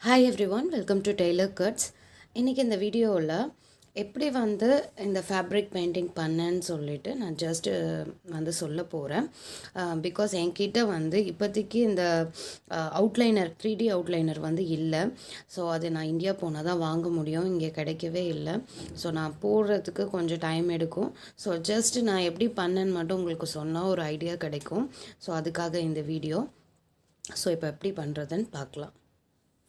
Hi everyone, welcome to tailor cuts. இன்றைக்கி இந்த வீடியோவில் எப்படி இந்த ஃபேப்ரிக் பெயிண்டிங் பண்ணேன்னு சொல்லிட்டு நான் ஜஸ்ட்டு சொல்ல போகிறேன். பிகாஸ் என்கிட்ட இப்போதைக்கு இந்த அவுட்லைனர் 3D அவுட்லைனர் இல்லை. ஸோ அது நான் இந்தியா போனால் தான் வாங்க முடியும், இங்கே கிடைக்கவே இல்லை. ஸோ நான் போடுறதுக்கு கொஞ்சம் டைம் எடுக்கும். ஸோ ஜஸ்ட்டு நான் எப்படி பண்ணேன்னு மட்டும் உங்களுக்கு சொன்னால் ஒரு ஐடியா கிடைக்கும். ஸோ அதுக்காக இந்த வீடியோ. ஸோ இப்போ எப்படி பண்ணுறதுன்னு பார்க்கலாம்.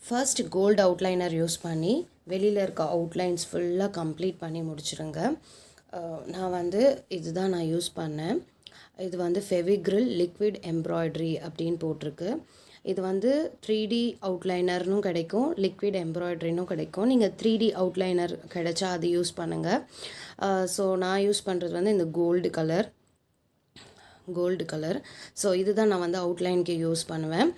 ஃபர்ஸ்ட் கோல்டு அவுட்லைனர் யூஸ் பண்ணி வெளியில் இருக்க அவுட்லைன்ஸ் ஃபுல்லாக கம்ப்ளீட் பண்ணி முடிச்சிடுங்க. நான் இதுதான் நான் யூஸ் பண்ணேன். இது ஃபெவிக்ரில் லிக்விட் எம்ப்ராய்டரி அப்படின்னு போட்டிருக்கு. இது 3D அவுட்லைனர்னும் கிடைக்கும், லிக்விட் எம்ப்ராய்டரினும் கிடைக்கும். நீங்கள் 3D அவுட்லைனர் கிடைச்சா அது யூஸ் பண்ணுங்கள். ஸோ நான் யூஸ் பண்ணுறது இந்த கோல்டு கலர். ஸோ இதுதான் நான் அவுட்லைனுக்கு யூஸ் பண்ணுவேன்.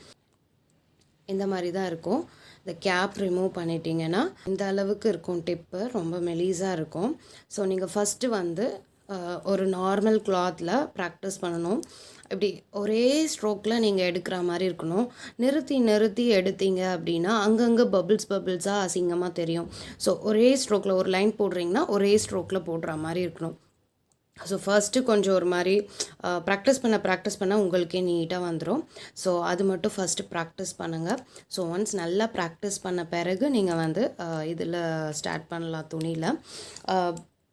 இந்த மாதிரி தான் இருக்கும். இந்த கேப் ரிமூவ் பண்ணிட்டீங்கன்னா இந்த அளவுக்கு இருக்கும். டிப்பு ரொம்ப மெலிஸாக இருக்கும். ஸோ நீங்கள் ஃபஸ்ட்டு ஒரு நார்மல் கிளாத்தில் ப்ராக்டிஸ் பண்ணணும். இப்படி ஒரே ஸ்ட்ரோக்கில் நீங்கள் எடுக்கிற மாதிரி இருக்கணும். நிறுத்தி எடுத்தீங்க அப்படின்னா அங்கங்கே பபிள்ஸாக அசிங்கமாக தெரியும். ஸோ ஒரே ஸ்ட்ரோக்கில் ஒரு லைன் போடுறீங்கன்னா ஒரே ஸ்ட்ரோக்கில் போடுற மாதிரி இருக்கணும். ஸோ ஃபர்ஸ்ட்டு கொஞ்சம் ஒரு மாதிரி ப்ராக்டிஸ் பண்ண உங்களுக்கே நீட்டாக வந்துடும். ஸோ அது மட்டும் ஃபஸ்ட்டு ப்ராக்டிஸ் பண்ணுங்கள். ஸோ ஒன்ஸ் நல்லா ப்ராக்டிஸ் பண்ண பிறகு நீங்கள் இதில் ஸ்டார்ட் பண்ணலாம். துணியில்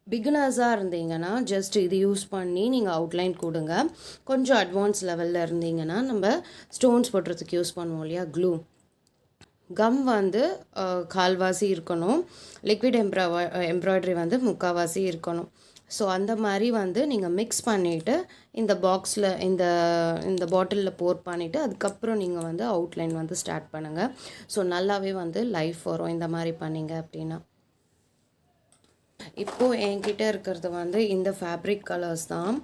பிகினர்ஸாக இருந்தீங்கன்னா ஜஸ்ட் இது யூஸ் பண்ணி நீங்கள் அவுட்லைன் கொடுங்க. கொஞ்சம் அட்வான்ஸ் லெவலில் இருந்தீங்கன்னா நம்ம ஸ்டோன்ஸ் போடுறதுக்கு யூஸ் பண்ணுவோம் இல்லையா, க்ளூ கம் கால்வாசி இருக்கணும். லிக்விட் எம்ப்ராய்டரி முக்கால்வாசி இருக்கணும். ஸோ அந்த மாதிரி நீங்கள் மிக்ஸ் பண்ணிவிட்டு இந்த பாக்ஸில் இந்த பாட்டிலில் போர் பண்ணிவிட்டு அதுக்கப்புறம் நீங்கள் அவுட்லைன் ஸ்டார்ட் பண்ணுங்கள். ஸோ நல்லாவே லைஃப் வரும் இந்த மாதிரி பண்ணிங்க அப்படின்னா. இப்போது என்கிட்ட இருக்கிறது இந்த ஃபேப்ரிக் கலர்ஸ் தான்.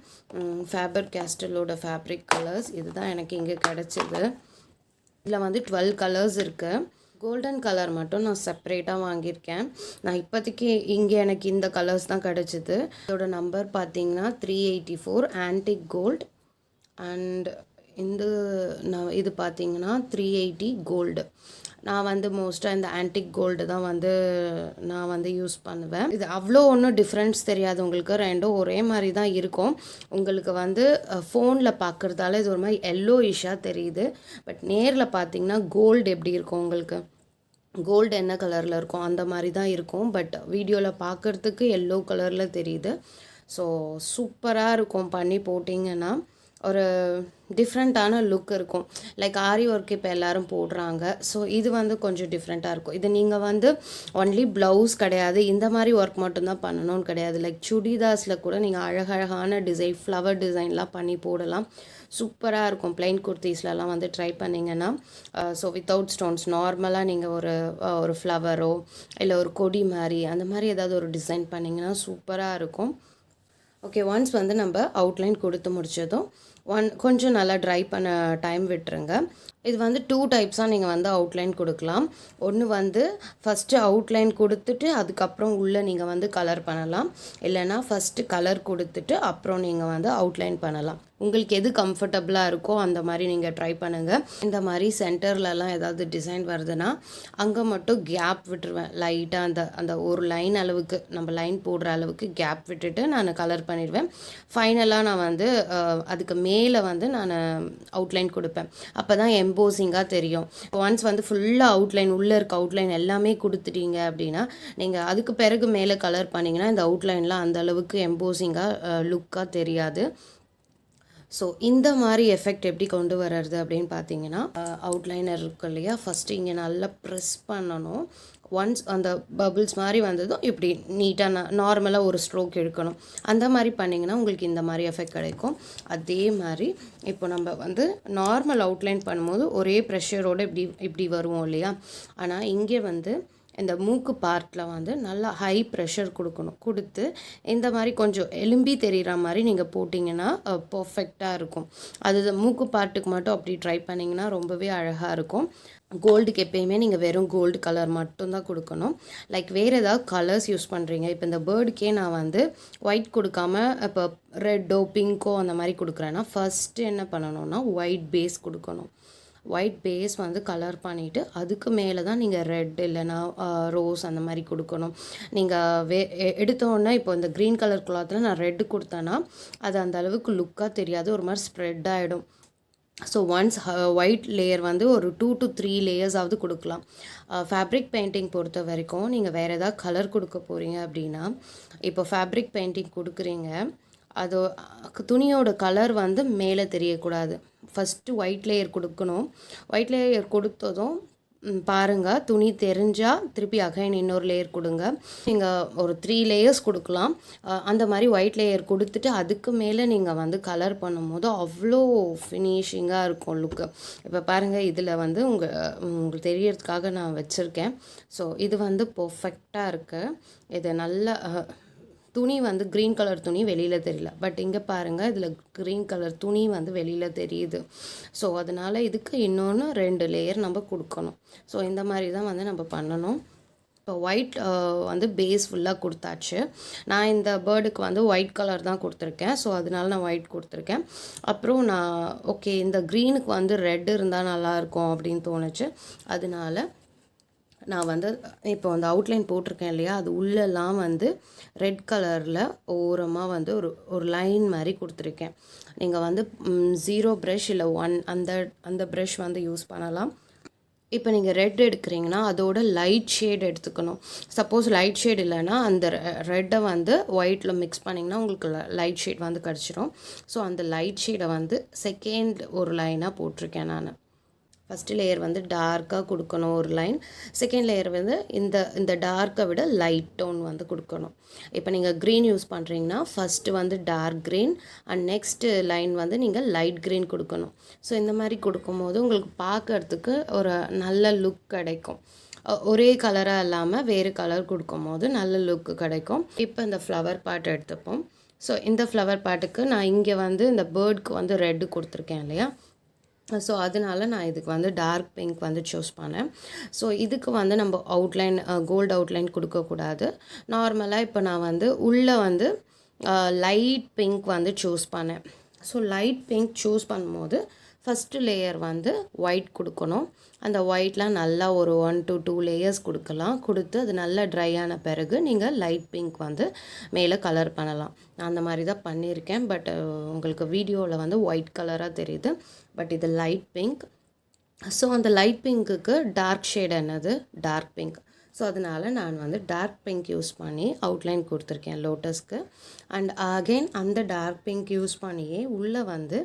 ஃபேபர் கேஸ்டலோட ஃபேப்ரிக் கலர்ஸ் இதுதான் எனக்கு இங்கே கிடச்சிது. இதில் 12 கலர்ஸ் இருக்குது. கோல்டன் கலர் மட்டும் நான் செப்பரேட்டாக வாங்கியிருக்கேன். நான் இப்போதைக்கு இங்கே எனக்கு இந்த கலர்ஸ் தான் கிடச்சிது. இதோட நம்பர் பார்த்திங்கன்னா 384 ஆன்டிக் கோல்டு. அண்ட் இது பார்த்திங்கன்னா 380 கோல்டு. நான் மோஸ்ட்டாக இந்த ஆன்டிக் கோல்டு தான் நான் யூஸ் பண்ணுவேன். இது அவ்வளோ ஒன்றும் டிஃப்ரென்ஸ் தெரியாது உங்களுக்கு, ரெண்டும் ஒரே மாதிரி தான் இருக்கும். உங்களுக்கு ஃபோனில் பார்க்குறதால இது ஒரு மாதிரி எல்லோயிஷாக தெரியுது. பட் நேரில் பார்த்தீங்கன்னா கோல்டு எப்படி இருக்கும், உங்களுக்கு கோல்டு என்ன கலரில் இருக்கும் அந்த மாதிரி தான் இருக்கும். பட் வீடியோவில் பார்க்குறதுக்கு எல்லோ கலரில் தெரியுது. ஸோ சூப்பராக இருக்கும். பண்ணி போட்டிங்கன்னா ஒரு டிஃப்ரெண்ட்டான லுக் இருக்கும். லைக் ஆரி ஒர்க் இப்போ எல்லோரும் போடுறாங்க. ஸோ இது கொஞ்சம் டிஃப்ரெண்ட்டாக இருக்கும். இது நீங்கள் ஒன்லி ப்ளவுஸ் கிடையாது, இந்த மாதிரி ஒர்க் மட்டும்தான் பண்ணணும்னு கிடையாது. லைக் சுடிதாஸில் கூட நீங்கள் அழகழகான டிசைன், ஃப்ளவர் டிசைன்லாம் பண்ணி போடலாம். சூப்பராக இருக்கும். பிளைன் குர்த்திஸ்லலாம் ட்ரை பண்ணிங்கன்னா. ஸோ வித்தவுட் ஸ்டோன்ஸ் நார்மலாக நீங்கள் ஒரு ஃப்ளவரோ இல்லை ஒரு கொடி மாதிரி அந்த மாதிரி ஏதாவது ஒரு டிசைன் பண்ணிங்கன்னா சூப்பராக இருக்கும். ஓகே, ஒன்ஸ் நம்ம அவுட்லைன் கொடுத்து முடிச்சதும் கொஞ்சம் நல்லா ட்ரை பண்ண டைம் விட்டுருங்க. இது 2 டைப்ஸாக நீங்கள் அவுட்லைன் கொடுக்கலாம். ஒன்று ஃபஸ்ட்டு அவுட்லைன் கொடுத்துட்டு அதுக்கப்புறம் உள்ளே நீங்கள் கலர் பண்ணலாம். இல்லைனா ஃபஸ்ட்டு கலர் கொடுத்துட்டு அப்புறம் நீங்கள் அவுட்லைன் பண்ணலாம். உங்களுக்கு எது கம்ஃபர்டபுளாக இருக்கோ அந்த மாதிரி நீங்கள் ட்ரை பண்ணுங்கள். இந்த மாதிரி சென்டர்லலாம் ஏதாவது டிசைன் வருதுன்னா அங்கே மட்டும் கேப் விட்டுருவேன். லைட்டாக அந்த ஒரு லைன் அளவுக்கு, நம்ம லைன் போடுற அளவுக்கு கேப் விட்டுட்டு நான் கலர் பண்ணிடுவேன். ஃபைனலாக நான் அதுக்கு மேலே நான் அவுட்லைன் கொடுப்பேன். அப்போ தான் எம்போசிங்காக தெரியும். ஒன்ஸ் ஃபுல்லாக அவுட்லைன், உள்ளே இருக்க அவுட்லைன் எல்லாமே கொடுத்துட்டீங்க அப்படின்னா நீங்கள் அதுக்கு பிறகு மேலே கலர் பண்ணிங்கன்னா இந்த அவுட்லைன்லாம் அந்தளவுக்கு எம்போசிங்காக லுக்காக தெரியாது. ஸோ இந்த மாதிரி எஃபெக்ட் எப்படி கொண்டு வர்றது அப்படின்னு பார்த்தீங்கன்னா, அவுட்லைனர் இருக்கு இல்லையா, ஃபஸ்ட்டு இங்கே நல்லா ப்ரெஸ் பண்ணணும். ஒன்ஸ் அந்த பபிள்ஸ் மாதிரி வந்ததும் இப்படி நீட்டாக நார்மலாக ஒரு ஸ்ட்ரோக் எடுக்கணும். அந்த மாதிரி பண்ணிங்கன்னா உங்களுக்கு இந்த மாதிரி எஃபெக்ட் கிடைக்கும். அதே மாதிரி இப்போ நம்ம நார்மல் அவுட்லைன் பண்ணும்போது ஒரே ப்ரெஷரோடு இப்படி வருவோம் இல்லையா. ஆனால் இங்கே இந்த மூக்கு பார்ட்டில் நல்லா ஹை ப்ரெஷர் கொடுத்து இந்த மாதிரி கொஞ்சம் எலும்பி தெரிகிற மாதிரி நீங்கள் போட்டிங்கன்னா பர்ஃபெக்டாக இருக்கும். அது மூக்கு பார்ட்டுக்கு மட்டும் அப்படி ட்ரை பண்ணிங்கன்னா ரொம்பவே அழகாக இருக்கும். கோல்டுக்கு எப்பயுமே நீங்கள் வெறும் கோல்டு கலர் மட்டும்தான் கொடுக்கணும். லைக் வேறு ஏதாவது கலர்ஸ் யூஸ் பண்ணுறீங்க, இப்போ இந்த பேர்டுக்கே நான் ஒயிட் கொடுக்காம இப்போ ரெட்டோ பிங்கோ அந்த மாதிரி கொடுக்குறேன்னா ஃபஸ்ட்டு என்ன பண்ணணும்னா ஒயிட் பேஸ் கொடுக்கணும். ஒயிட் பேஸ் வந்து கலர் பண்ணிவிட்டு அதுக்கு மேலே தான் நீங்கள் ரெட் இல்லைனா ரோஸ் அந்த மாதிரி கொடுக்கணும். நீங்கள் எடுத்தோடனே இப்போ இந்த க்ரீன் கலர் கிளாத்தில் நான் ரெட்டு கொடுத்தேன்னா அது அந்த அளவுக்கு லுக்காக தெரியாது, ஒரு மாதிரி ஸ்ப்ரெட் ஆகிடும். ஸோ ஒன்ஸ் ஒயிட் லேயர் வந்து ஒரு 2 to 3 லேயர்ஸாவது கொடுக்கலாம். ஃபேப்ரிக் பெயிண்டிங் பொறுத்த வரைக்கும் நீங்கள் வேறு ஏதாவது கலர் கொடுக்க போகிறீங்க அப்படின்னா, இப்போ ஃபேப்ரிக் பெயிண்டிங் கொடுக்குறீங்க, அது துணியோட கலர் வந்து மேலே தெரியக்கூடாது. ஃபஸ்ட்டு ஒயிட் லேயர் கொடுக்கணும். ஒயிட் லேயர் கொடுத்ததும் பாருங்கள், துணி தெரிஞ்சால் திருப்பி அகைன் இன்னொரு லேயர் கொடுங்க. நீங்கள் ஒரு 3 லேயர்ஸ் கொடுக்கலாம். அந்த மாதிரி ஒயிட் லேயர் கொடுத்துட்டு அதுக்கு மேலே நீங்கள் வந்து கலர் பண்ணும்போது அவ்வளோ ஃபினிஷிங்காக இருக்கும் லுக்கு. இப்போ பாருங்கள், இதில் வந்து உங்களுக்கு தெரியறதுக்காக நான் வச்சுருக்கேன். ஸோ இது வந்து பர்ஃபெக்டாக இருக்குது. இது நல்ல துணி வந்து க்ரீன் கலர் துணி வெளியில் தெரியல, பட் இங்கே பாருங்கள் இதில் க்ரீன் கலர் துணி வந்து வெளியில் தெரியுது. ஸோ அதனால் இதுக்கு இன்னொன்று 2 லேயர் நம்ம கொடுக்கணும். ஸோ இந்த மாதிரி தான் வந்து நம்ம பண்ணணும். இப்போ ஒயிட் வந்து பேஸ் ஃபுல்லாக கொடுத்தாச்சு. நான் இந்த பேர்டுக்கு வந்து ஒயிட் கலர் தான் கொடுத்துருக்கேன். ஸோ அதனால நான் ஒயிட் கொடுத்துருக்கேன். அப்புறம் நான் ஓகே இந்த க்ரீனுக்கு வந்து ரெட் இருந்தால் நல்லாயிருக்கும் அப்படின்னு தோணுச்சு. அதனால நான் வந்து இப்போ அந்த அவுட்லைன் போட்டிருக்கேன் இல்லையா, அது உள்ளெல்லாம் வந்து ரெட் கலரில் ஓரமாக வந்து ஒரு லைன் மாதிரி கொடுத்துருக்கேன். நீங்கள் வந்து 0 ப்ரஷ் இல்லை 1 அந்த ப்ரஷ் வந்து யூஸ் பண்ணலாம். இப்போ நீங்கள் ரெட் எடுக்கிறீங்கன்னா அதோட லைட் ஷேட் எடுத்துக்கணும். சப்போஸ் லைட் ஷேட் இல்லைன்னா அந்த ரெட்டை வந்து ஒயிட்டில் மிக்ஸ் பண்ணிங்கன்னா உங்களுக்கு லைட் ஷேட் வந்து கிடச்சிரும். ஸோ அந்த லைட் ஷேடை வந்து செகண்ட் ஒரு லைனாக போட்டிருக்கேன் நான். ஃபஸ்ட்டு லேயர் வந்து டார்க்காக கொடுக்கணும் ஒரு லைன், செகண்ட் லேயர் வந்து இந்த டார்க்கை விட லைட் டோன் வந்து கொடுக்கணும். இப்போ நீங்கள் க்ரீன் யூஸ் பண்ணுறீங்கன்னா ஃபஸ்ட்டு வந்து dark green and next line வந்து நீங்கள் லைட் க்ரீன் கொடுக்கணும். ஸோ இந்த மாதிரி கொடுக்கும்போது உங்களுக்கு பார்க்கறதுக்கு ஒரு நல்ல லுக் கிடைக்கும். ஒரே கலராக இல்லாமல் வேறு கலர் கொடுக்கும்போது நல்ல லுக்கு கிடைக்கும். இப்போ இந்த ஃப்ளவர் பார்ட் எடுத்துப்போம். ஸோ இந்த ஃப்ளவர் பார்ட்டுக்கு நான் இங்கே வந்து இந்த பேர்டுக்கு வந்து ரெட்டு கொடுத்துருக்கேன் இல்லையா, ஸோ அதனால நான் இதுக்கு வந்து டார்க் பிங்க் வந்து சூஸ் பண்ணேன். ஸோ இதுக்கு வந்து நம்ம அவுட்லைன் கோல்டு அவுட்லைன் கொடுக்கக்கூடாது. நார்மலாக இப்போ நான் வந்து உள்ளே வந்து லைட் பிங்க் வந்து சூஸ் பண்ணேன். ஸோ லைட் பிங்க் சூஸ் பண்ணும்போது ஃபஸ்ட்டு லேயர் வந்து ஒயிட் கொடுக்கணும். அந்த ஒயிட்லாம் நல்லா ஒரு 1 to 2 லேயர்ஸ் கொடுக்கலாம். கொடுத்து அது நல்லா ட்ரை ஆன பிறகு நீங்கள் லைட் பிங்க் வந்து மேலே கலர் பண்ணலாம். நான் அந்த மாதிரி தான் பண்ணியிருக்கேன். பட் உங்களுக்கு வீடியோவில் வந்து ஒயிட் கலராக தெரியுது, பட் இது லைட் பிங்க். ஸோ அந்த லைட் பிங்க்குக்கு டார்க் ஷேட் என்னது டார்க் பிங்க். ஸோ அதனால் நான் வந்து டார்க் பிங்க் யூஸ் பண்ணி அவுட்லைன் கொடுத்துருக்கேன் லோட்டஸ்க்கு. அண்ட் அகெயின் அந்த டார்க் பிங்க் யூஸ் பண்ணியே உள்ளே வந்து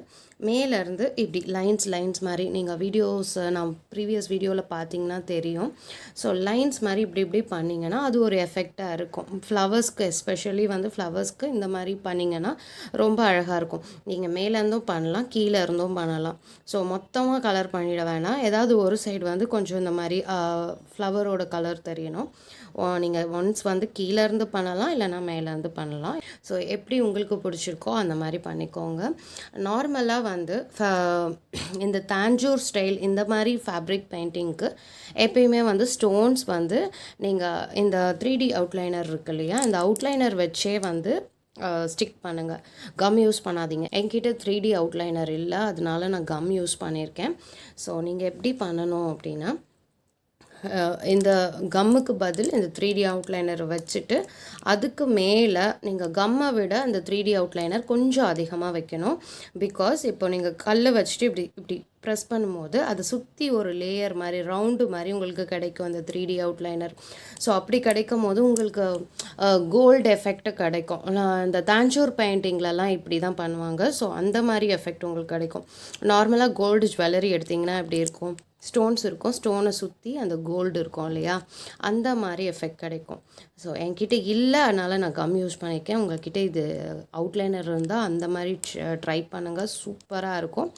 மேலேருந்து இப்படி லைன்ஸ் மாதிரி நீங்கள் வீடியோஸ் நான் ப்ரீவியஸ் வீடியோவில் பார்த்தீங்கன்னா தெரியும். ஸோ லைன்ஸ் மாதிரி இப்படி பண்ணிங்கன்னா அது ஒரு எஃபெக்டாக இருக்கும். ஃப்ளவர்ஸ்க்கு எஸ்பெஷலி வந்து ஃப்ளவர்ஸ்க்கு இந்த மாதிரி பண்ணிங்கன்னா ரொம்ப அழகாக இருக்கும். நீங்கள் மேலேருந்தும் பண்ணலாம், கீழே இருந்தும் பண்ணலாம். ஸோ மொத்தமாக கலர் பண்ணிட வேணாம். ஏதாவது ஒரு சைடு வந்து கொஞ்சம் இந்த மாதிரி ஃப்ளவரோட கலர் தெரியணும். நீங்கள் ஒன்ஸ் வந்து கீழேருந்து பண்ணலாம், இல்லைனா மேலேருந்து பண்ணலாம். ஸோ எப்படி உங்களுக்கு பிடிச்சிருக்கோ அந்த மாதிரி பண்ணிக்கோங்க. நார்மலாக வந்து இந்த தாஞ்சூர் ஸ்டைல் இந்த மாதிரி ஃபேப்ரிக் பெயிண்டிங்க்கு எப்பயுமே வந்து ஸ்டோன்ஸ் வந்து நீங்கள் இந்த 3D அவுட்லைனர் இருக்கு இல்லையா, இந்த அவுட்லைனர் வச்சே வந்து ஸ்டிக் பண்ணுங்கள். கம் யூஸ் பண்ணாதீங்க. என்கிட்ட 3D அவுட்லைனர் இல்லை, அதனால நான் கம் யூஸ் பண்ணியிருக்கேன். ஸோ நீங்கள் எப்படி பண்ணணும் அப்படின்னா, இந்த கம்முக்கு பதில் இந்த 3D அவுட்லைனர் வச்சுட்டு அதுக்கு மேலே நீங்கள் கம்மை விட அந்த 3D அவுட்லைனர் கொஞ்சம் அதிகமாக வைக்கணும். பிகாஸ் இப்போ நீங்கள் கல்லை வச்சுட்டு இப்படி ப்ரெஸ் பண்ணும்போது அதை சுற்றி ஒரு லேயர் மாதிரி ரவுண்டு மாதிரி உங்களுக்கு கிடைக்கும் அந்த 3D அவுட்லைனர். ஸோ அப்படி கிடைக்கும் போது உங்களுக்கு கோல்டு எஃபெக்ட் கிடைக்கும். இந்த தாஞ்சூர் பெயிண்டிங்லலாம் இப்படி தான் பண்ணுவாங்க. ஸோ அந்த மாதிரி எஃபெக்ட் உங்களுக்கு கிடைக்கும். நார்மலாக கோல்டு ஜுவல்லரி எடுத்திங்கன்னா எப்படி இருக்கும், ஸ்டோன்ஸ் இருக்கும், ஸ்டோனை சுற்றி அந்த கோல்டு இருக்கும் இல்லையா, அந்த மாதிரி எஃபெக்ட் கிடைக்கும். ஸோ என்கிட்ட இல்லை, அதனால் நான் கம் யூஸ் பண்ணியிருக்கேன். உங்கள்கிட்ட இது அவுட்லைனர் இருந்தால் அந்த மாதிரி ட்ரை பண்ணுங்கள், சூப்பராக இருக்கும்.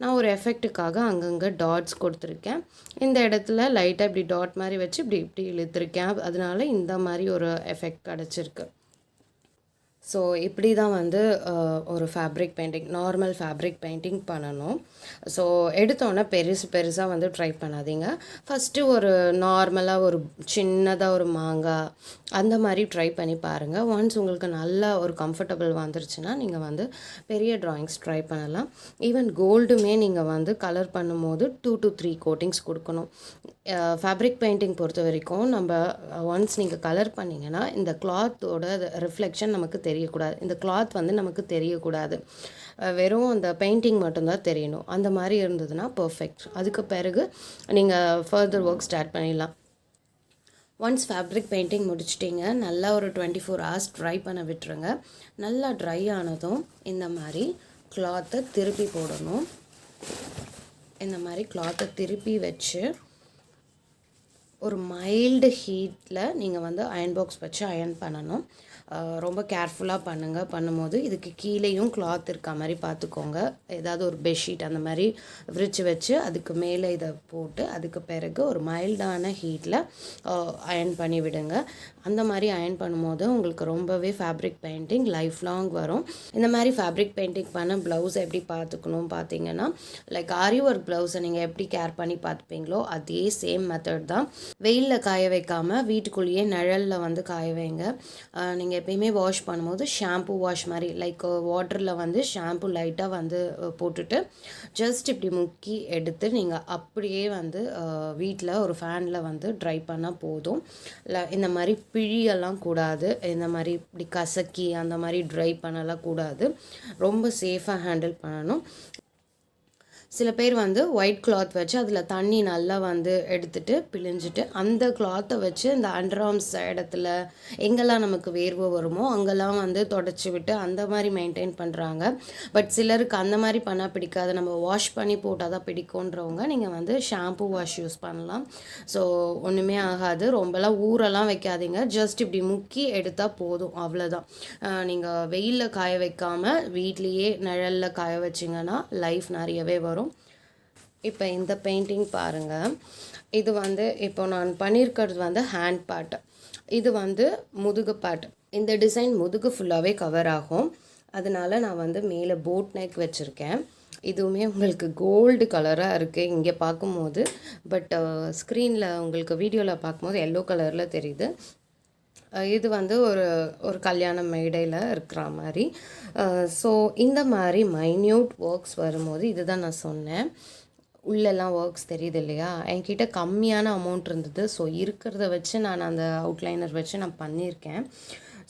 நான் ஒரு எஃபெக்ட்டுக்காக அங்கங்கே டாட்ஸ் கொடுத்துருக்கேன். இந்த இடத்துல லைட்டாக இப்படி டாட் மாதிரி வச்சு இப்படி இழுத்துருக்கேன். அதனால இந்த மாதிரி ஒரு எஃபெக்ட் கிடச்சிருக்கு. ஸோ இப்படி தான் வந்து ஒரு fabric painting normal fabric painting பண்ணணும். ஸோ எடுத்தோன்னே பெருசாக வந்து ட்ரை பண்ணாதீங்க. ஃபஸ்ட்டு ஒரு நார்மலாக ஒரு சின்னதாக ஒரு மாங்காய் அந்த மாதிரி ட்ரை பண்ணி பாருங்கள். ஒன்ஸ் உங்களுக்கு நல்ல ஒரு கம்ஃபர்டபுள் வந்துருச்சுன்னா நீங்கள் வந்து பெரிய ட்ராயிங்ஸ் ட்ரை பண்ணலாம். ஈவன் கோல்டுமே நீங்கள் வந்து கலர் பண்ணும்போது 2 to 3 கோட்டிங்ஸ் கொடுக்கணும். ஃபேப்ரிக் பெயிண்டிங் பொறுத்த வரைக்கும் நம்ம ஒன்ஸ் நீங்கள் கலர் பண்ணிங்கன்னா இந்த கிளாத்தோட ரிஃப்ளெக்ஷன் நமக்கு தெரியக்கூடாது. இந்த கிளாத் வந்து நமக்கு தெரியக்கூடாது. வெறும் அந்த பெயிண்டிங் மட்டும்தான் தெரியணும். அந்த மாதிரி இருந்ததுன்னா பர்ஃபெக்ட். அதுக்கு பிறகு நீங்கள் ஃபர்தர் ஒர்க் ஸ்டார்ட் பண்ணிடலாம். ஒன்ஸ் ஃபேப்ரிக் பெயிண்டிங் முடிச்சிட்டிங்க, நல்லா ஒரு 24 hours ட்ரை பண்ண விட்டுருங்க. நல்லா ட்ரை ஆனதும் இந்த மாதிரி கிளாத்தை திருப்பி போடணும். இந்த மாதிரி கிளாத்தை திருப்பி வச்சு ஒரு மைல்டு ஹீட்டில் நீங்கள் வந்து அயன் பாக்ஸ் வச்சு அயன் பண்ணணும். ரொம்ப கேர்ஃபுல்லாக பண்ணும்போது இதுக்கு கீழேயும் கிளாத் இருக்க மாதிரி பார்த்துக்கோங்க. ஏதாவது ஒரு பெட்ஷீட் அந்த மாதிரி விரித்து வச்சு அதுக்கு மேலே இதை போட்டு அதுக்கு பிறகு ஒரு மைல்டான ஹீட்டில் அயன் பண்ணி விடுங்க. அந்த மாதிரி அயன் பண்ணும்போது உங்களுக்கு ரொம்பவே ஃபேப்ரிக் பெயிண்டிங் லைஃப் லாங் வரும். இந்த மாதிரி ஃபேப்ரிக் பெயிண்டிங் பண்ண ப்ளவுஸ் எப்படி பார்த்துக்கணும் பார்த்தீங்கன்னா, லைக் ஆரி ஒர்க் ப்ளவுஸை நீங்கள் எப்படி கேர் பண்ணி பார்த்துப்பீங்களோ அதே சேம் மெத்தட் தான். வெயிலில் காய வைக்காமல் வீட்டுக்குள்ளேயே நிழலில் வந்து காய வைங்க. நீங்கள் எப்பயுமே வாஷ் பண்ணும்போது ஷாம்பு வாஷ் மாதிரி லைக் வாட்டரில் வந்து ஷாம்பு லைட்டாக வந்து போட்டுட்டு ஜஸ்ட் இப்படி முக்கி எடுத்து நீங்கள் அப்படியே வந்து வீட்டில் ஒரு ஃபேனில் வந்து ட்ரை பண்ணால் போதும். இந்த மாதிரி பிழியெல்லாம் கூடாது. இந்த மாதிரி இப்படி கசக்கி அந்த மாதிரி ட்ரை பண்ணலாம் கூடாது. ரொம்ப சேஃபாக ஹேண்டில் பண்ணணும். சில பேர் வந்து ஒயிட் கிளாத் வச்சு அதில் தண்ணி நல்லா வந்து எடுத்துகிட்டு பிழிஞ்சிட்டு அந்த கிளாத்தை வச்சு இந்த அண்டர்ஆர்ம்ஸ் இடத்துல எங்கெல்லாம் நமக்கு வேர்வை வருமோ அங்கெல்லாம் வந்து தொடச்சி விட்டு அந்த மாதிரி மெயின்டைன் பண்ணுறாங்க. பட் சிலருக்கு அந்த மாதிரி பண்ணால் பிடிக்காது, நம்ம வாஷ் பண்ணி போட்டால் தான் பிடிக்குன்றவங்க நீங்கள் வந்து ஷாம்பு வாஷ் யூஸ் பண்ணலாம். ஸோ ஒன்றுமே ஆகாது. ரொம்பலாம் ஊரெல்லாம் வைக்காதீங்க. ஜஸ்ட் இப்படி முக்கி எடுத்தால் போதும், அவ்வளோதான். நீங்கள் வெயிலில் காய வைக்காமல் வீட்லேயே நிழலில் காய வச்சிங்கன்னா லைஃப் நிறையவே வரும். இப்போ இந்த பெயிண்டிங் பாருங்கள். இது வந்து இப்போ நான் பண்ணியிருக்கிறது வந்து ஹேண்ட் பார்ட், இது வந்து முதுகு பார்ட். இந்த டிசைன் முதுகு ஃபுல்லாகவே கவர் ஆகும். அதனால நான் வந்து மேலே போட் நெக் வச்சுருக்கேன். இதுவுமே உங்களுக்கு கோல்டு கலராக இருக்குது இங்கே பார்க்கும்போது. பட் ஸ்க்ரீனில் உங்களுக்கு வீடியோவில் பார்க்கும்போது எல்லோ கலரில் தெரியுது. இது வந்து ஒரு கல்யாண மேடையில் இருக்கிற மாதிரி. ஸோ இந்த மாதிரி மைன்யூட் ஒர்க்ஸ் வரும்போது இதுதான் நான் சொன்னேன். உள்ளெல்லாம் ஒர்க்ஸ் தெரியுது இல்லையா, என்கிட்ட கம்மியான அமௌண்ட் இருந்தது. ஸோ இருக்கிறத வச்சு நான் அந்த அவுட்லைனர் வச்சு நான் பண்ணியிருக்கேன்.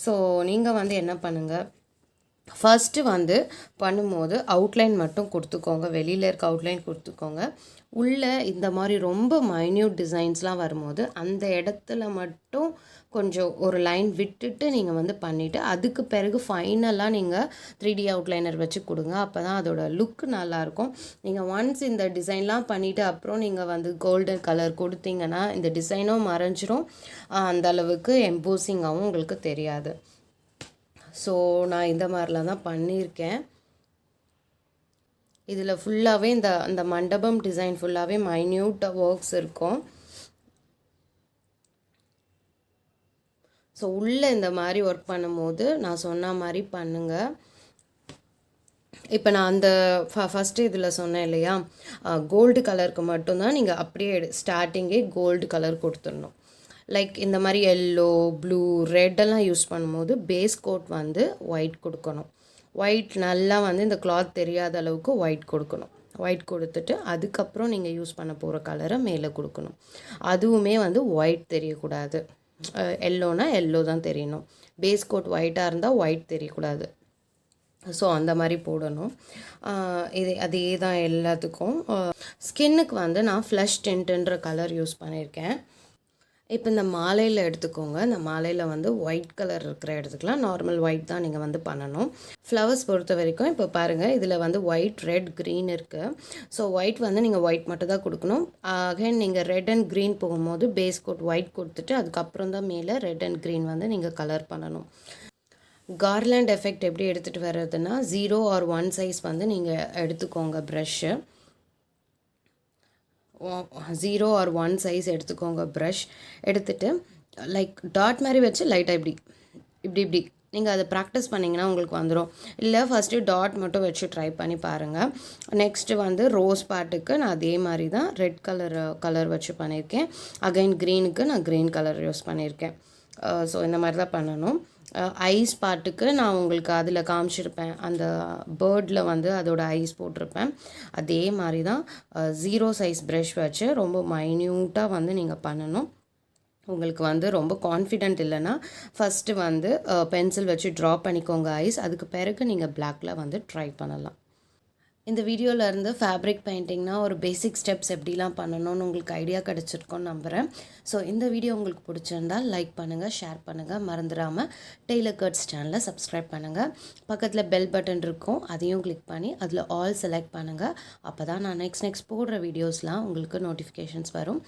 ஸோ நீங்கள் வந்து என்ன பண்ணுங்கள், ஃபஸ்ட்டு வந்து பண்ணும்போது அவுட்லைன் மட்டும் கொடுத்துக்கோங்க. வெளியில் இருக்க அவுட்லைன் கொடுத்துக்கோங்க. உள்ளே இந்த மாதிரி ரொம்ப மைன்யூட் டிசைன்ஸ்லாம் வரும்போது அந்த இடத்துல மட்டும் கொஞ்சம் ஒரு லைன் விட்டுட்டு நீங்கள் வந்து பண்ணிவிட்டு அதுக்கு பிறகு ஃபைனலாக நீங்கள் 3D அவுட்லைனர் வச்சு கொடுங்க. அப்போ தான் அதோட லுக் நல்லாயிருக்கும். நீங்கள் ஒன்ஸ் இந்த டிசைன்லாம் பண்ணிவிட்டு அப்புறம் நீங்கள் வந்து கோல்டன் கலர் கொடுத்தீங்கன்னா இந்த டிசைனும் மறைஞ்சிரும், அந்த அளவுக்கு எம்போசிங்காகவும் உங்களுக்கு தெரியாது. ஸோ நான் இந்த மாதிரிலாம் தான் பண்ணியிருக்கேன். இதில் ஃபுல்லாகவே இந்த மண்டபம் டிசைன் ஃபுல்லாகவே மைன்யூட் ஒர்க்ஸ் இருக்கும். ஸோ உள்ளே இந்த மாதிரி ஒர்க் பண்ணும்போது நான் சொன்ன மாதிரி பண்ணுங்கள். இப்போ நான் அந்த ஃபஸ்ட்டு இதில் சொன்னேன் இல்லையா, கோல்டு கலருக்கு மட்டும்தான் நீங்கள் அப்படியே ஸ்டார்டிங்கே கோல்டு கலர் கொடுத்துடணும். லைக் இந்த மாதிரி எல்லோ, ப்ளூ, ரெட்டெல்லாம் யூஸ் பண்ணும்போது பேஸ் கோட் வந்து ஒயிட் கொடுக்கணும். ஒயிட் நல்லா வந்து இந்த கிளாத் தெரியாத அளவுக்கு ஒயிட் கொடுக்கணும். ஒயிட் கொடுத்துட்டு அதுக்கப்புறம் நீங்கள் யூஸ் பண்ண போகிற கலரை மேலே கொடுக்கணும். அதுவுமே வந்து ஒயிட் தெரியக்கூடாது. எல்லோனா எல்லோ தான் தெரியணும். பேஸ் கோட் ஒயிட்டாக இருந்தால் ஒயிட் தெரியக்கூடாது. ஸோ அந்த மாதிரி போடணும். அதே தான் எல்லாத்துக்கும். ஸ்கின்னுக்கு வந்து நான் ஃப்ளஷ் டிண்ட்டுன்ற கலர் யூஸ் பண்ணியிருக்கேன். இப்போ இந்த மாலையில் எடுத்துக்கோங்க. இந்த மாலையில் வந்து ஒயிட் கலர் இருக்கிற இடத்துக்குலாம் நார்மல் ஒயிட் தான் நீங்கள் வந்து பண்ணணும். ஃப்ளவர்ஸ் பொறுத்த வரைக்கும் இப்போ பாருங்கள், இதில் வந்து ஒயிட், ரெட், க்ரீன் இருக்குது. ஸோ ஒயிட் வந்து நீங்கள் ஒயிட் மட்டும் தான் கொடுக்கணும். அகைன் நீங்கள் ரெட் அண்ட் க்ரீன் போகும்போது பேஸ் கோட் ஒயிட் கொடுத்துட்டு அதுக்கப்புறம் தான் மேலே ரெட் அண்ட் க்ரீன் வந்து நீங்கள் கலர் பண்ணணும். கார்லாண்ட் எஃபெக்ட் எப்படி எடுத்துகிட்டு வர்றதுன்னா 0 or 1 சைஸ் வந்து நீங்கள் எடுத்துக்கோங்க. ப்ரஷ்ஷு 0 or 1 சைஸ் எடுத்துக்கோங்க. ப்ரஷ் எடுத்துகிட்டு லைக் டாட் மாதிரி வச்சு லைட்டாக இப்படி இப்படி இப்படி நீங்கள் அதை ப்ராக்டிஸ் பண்ணிங்கன்னா உங்களுக்கு வந்துடும். இல்லை ஃபஸ்ட்டு டாட் மட்டும் வச்சு ட்ரை பண்ணி பாருங்கள். நெக்ஸ்ட்டு வந்து ரோஸ் பார்ட்டுக்கு நான் அதே மாதிரி தான் ரெட் கலர் வச்சு பண்ணியிருக்கேன். அகைன் க்ரீனுக்கு நான் க்ரீன் கலர் யூஸ் பண்ணியிருக்கேன். ஸோ இந்த மாதிரி தான் பண்ணணும். ஐஸ் பார்ட்டுக்கு நான் உங்களுக்கு அதில் காமிச்சிருப்பேன், அந்த பேர்டில் வந்து அதோட ஐஸ் போட்டிருப்பேன். அதே மாதிரி தான் 0 சைஸ் ப்ரஷ் வச்சு ரொம்ப மைன்யூட்டாக வந்து நீங்கள் பண்ணணும். உங்களுக்கு வந்து ரொம்ப கான்ஃபிடென்ட் இல்லைன்னா ஃபஸ்ட்டு வந்து பென்சில் வச்சு ட்ரா பண்ணிக்கோங்க ஐஸ். அதுக்கு பிறகு நீங்கள் பிளாக்கில் வந்து ட்ரை பண்ணலாம். இந்த வீடியோவிலேருந்து ஃபேப்ரிக் பெயிண்டிங்னா ஒரு பேசிக் ஸ்டெப்ஸ் எப்படிலாம் பண்ணணும்னு உங்களுக்கு ஐடியா கிடச்சிருக்கோன்னு நம்புகிறேன். ஸோ இந்த வீடியோ உங்களுக்கு பிடிச்சிருந்தால் லைக் பண்ணுங்கள், ஷேர் பண்ணுங்கள், மறந்துடாமல் டெய்லர் கட்ஸ் சேனலை சப்ஸ்கிரைப் பண்ணுங்கள். பக்கத்தில் பெல் பட்டன் இருக்கும், அதையும் கிளிக் பண்ணி அதில் ஆல் செலக்ட் பண்ணுங்கள். அப்போ தான் நான் நெக்ஸ்ட் போடுற வீடியோஸ்லாம் உங்களுக்கு நோட்டிஃபிகேஷன்ஸ் வரும்.